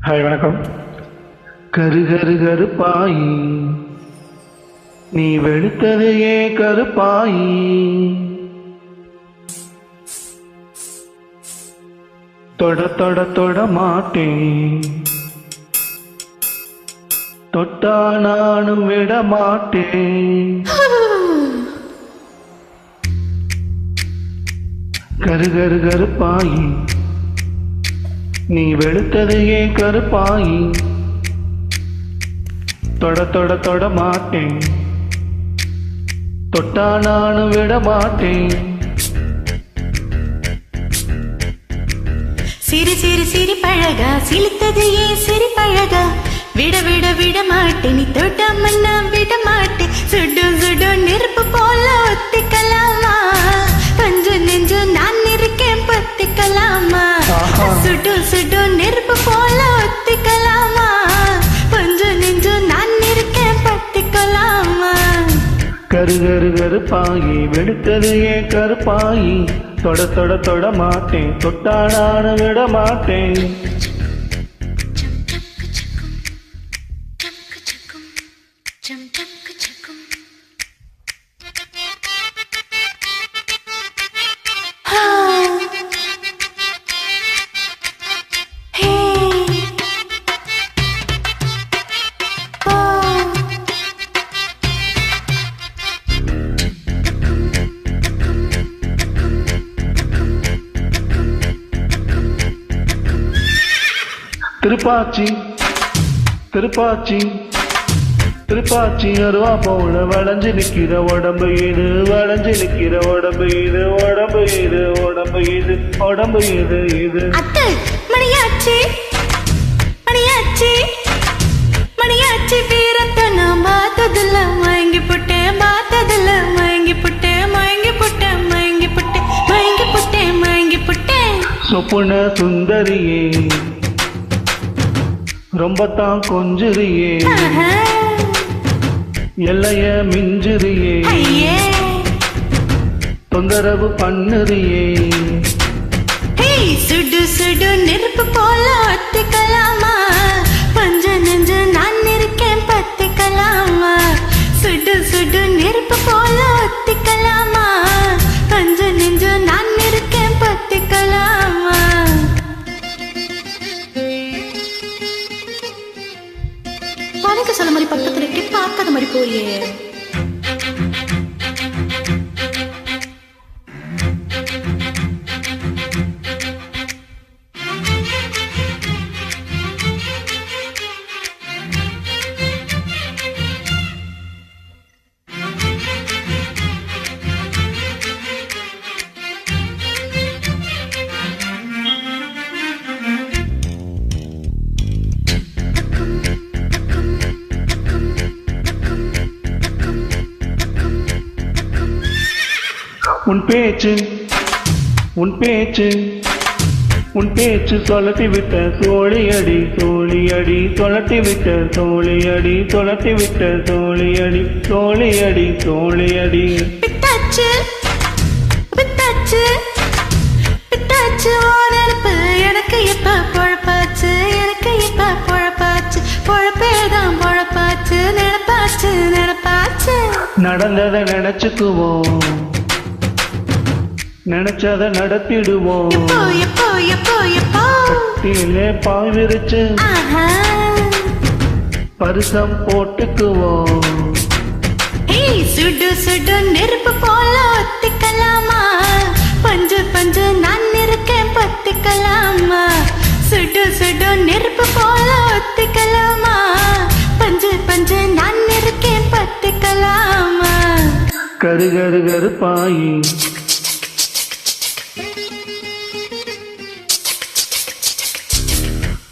Hi வணக்கம். கரு கரு கருப்பாயி நீ வெளுத்தது ஏன் கருப்பாயி, தொட தொட தொட மாட்டேன், தொட்டா நானும் விட மாட்டேன். கரு கரு கருப்பாயி நீ வெளுத்தது ஏன் கருப்பாயி, தொட தொட தொட மாட்டேன், தொட்டா நானும் விட மாட்டேன். சிரி சிரி சிரி பழகா சிலித்தது ஏன் சிரி பழகா, விட விட விட மாட்டேன், நீ தொட்டாமன்னா விட மாட்டேன். சுடு சுடு நெருப்பு போல ஒத்திக்கலாமா, பஞ்சு நெஞ்சு நான் இருக்கேன் பத்திக்கலாமா. சுடு சுடு நெருப்பு போல ஒத்திக்கலாமா, பஞ்சு நெஞ்சு நான் இருக்கேன் பத்திக்கலாமா. கரு கரு கருப்பாயி வெளுத்தது ஏன் கருப்பாயி, தொட தொட தொட மாட்டேன், தொட்டா நானும் விட மாட்டேன். திருப்பாச்சி திருப்பாச்சி திருப்பாச்சி அருவா போல வளைஞ்சு நிக்கிற உடம்பு இது, வளைஞ்சு நிக்கிற உடம்பு இது, உடம்பு இது, உடம்பு இது, உடம்பு இது இது. மணியாச்சி மணியாச்சி மணியாச்சி வீரத்தை நான் பார்த்ததில்ல, மயங்கி புட்டேன் பார்த்ததில்ல, மயங்கி புட்டேன் மயங்கி புட்டேன் மயங்கி புட்டேன் மயங்கி புட்டேன் மயங்கி புட்டேன். சொப்புன சுந்தரியே ரொம்ப தான் கொஞ்சுறியே, எல்லைய மிஞ்சுறியே, தொந்தரவு பண்ணுறியே. சுடு சுடு நெருப்பு போல ஒத்திக்கலாமா, பஞ்ச நெஞ்சு நான் இருக்கேன் பத்திக்கலாமா. சுடு சுடு நெருப்பு போல ஒத்திக்கலாமா, பஞ்ச நெஞ்சு நான் இருக்கேன் பத்திக்கலாமா. பழக்க சொல்ல மாதிரி பக்கத்துல இருக்கே, பார்க்காத மாதிரி போறியே. உன் பேச்சு உன் பேச்சு உன் பேச்சு சொலட்டி விட்ட சோழியடி சோழியடி, சொலட்டி விட்ட சோழியடி, சொலட்டி விட்ட சோழியடி, சோழியடி சோழியடி. பித்தாச்சு பித்தாச்சு பித்தாச்சு ஓரப்பு எனக்கு இப்ப பொழப்பாச்சு, எனக்கு இப்ப பொழப்பாச்சு, பொழப்பேதான் பொழப்பாச்சு, நினைப்பாச்சு நினைப்பாச்சு. நடந்ததை நினைச்சுக்குவோம், நினைச்சத நடத்திடுவோம், எப்போ எப்போ எப்போ கட்டிலே பாய் விரிச்சு பரிசம் போட்டுக்குவோம். சுடு சுடு நெருப்பு போல ஒத்திக்கலாமா, பஞ்சு பஞ்சு நான் இருக்கேன் பத்திக்கலாமா. சுடு சுடு நெருப்பு போல ஒத்திக்கலாமா, பஞ்சு பஞ்சு நான் இருக்கேன் பத்திக்கலாமா. கரு கரு கருப்பாயி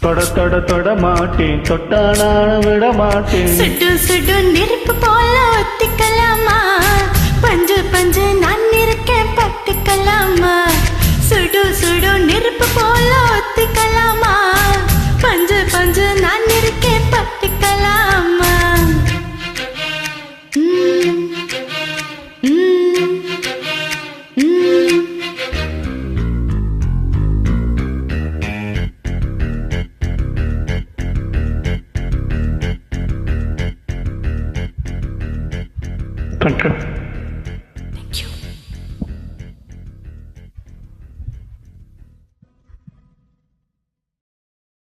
தொட தொட தொட மாட்டேன், தொட்டா நானும் விட மாட்டேன். சுடு சுடு நெருப்பு போல ஒத்திக்கலாமா, பஞ்சு பஞ்சு நான் இருக்கேன் பத்திக்கலாமா. சுடு சுடு நெருப்பு போல ஒத்திக்கலாமா, பஞ்சு பஞ்சு நான் இருக்கேன் பத்திக்கலாமா. தேங்க்யூ